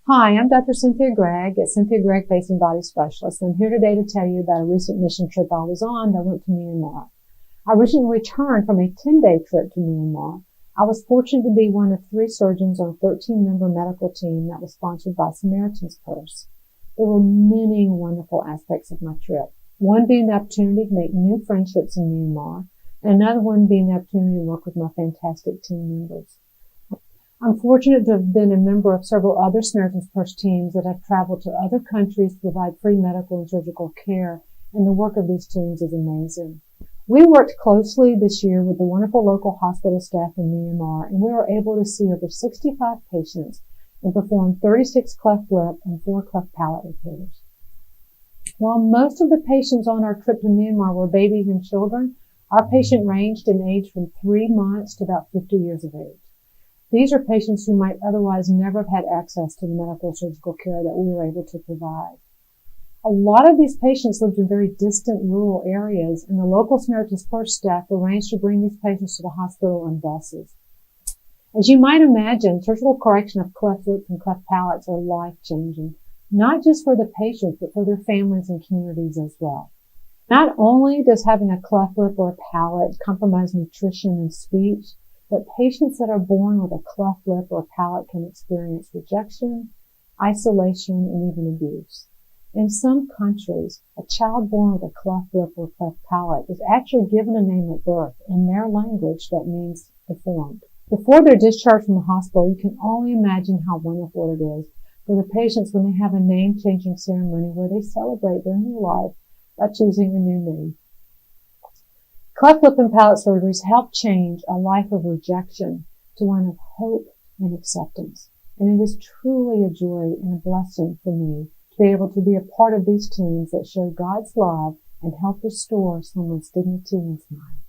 Hi, I'm Dr. Cynthia Gregg at Cynthia Gregg Face and Body Specialist. I'm here today to tell you about a recent mission trip I was on that went to Myanmar. I recently returned from a 10-day trip to Myanmar. I was fortunate to be one of 3 surgeons on a 13-member medical team that was sponsored by Samaritan's Purse. There were many wonderful aspects of my trip. One being the opportunity to make new friendships in Myanmar, and another one being the opportunity to work with my fantastic team members. I'm fortunate to have been a member of several other Samaritan's Purse teams that have traveled to other countries to provide free medical and surgical care, and the work of these teams is amazing. We worked closely this year with the wonderful local hospital staff in Myanmar, and we were able to see over 65 patients and perform 36 cleft lip and 4 cleft palate repairs. While most of the patients on our trip to Myanmar were babies and children, our patient ranged in age from 3 months to about 50 years of age. These are patients who might otherwise never have had access to the medical surgical care that we were able to provide. A lot of these patients lived in very distant rural areas, and the local Samaritan's Purse staff arranged to bring these patients to the hospital on buses. As you might imagine, surgical correction of cleft lips and cleft palates are life-changing, not just for the patients, but for their families and communities as well. Not only does having a cleft lip or a palate compromise nutrition and speech, but patients that are born with a cleft lip or palate can experience rejection, isolation, and even abuse. In some countries, a child born with a cleft lip or cleft palate is actually given a name at birth in their language that means deformed. Before they're discharged from the hospital, you can only imagine how wonderful it is for the patients when they have a name-changing ceremony where they celebrate their new life by choosing a new name. Cleft lip and palate surgeries help change a life of rejection to one of hope and acceptance. And it is truly a joy and a blessing for me to be able to be a part of these teams that show God's love and help restore someone's dignity and smile.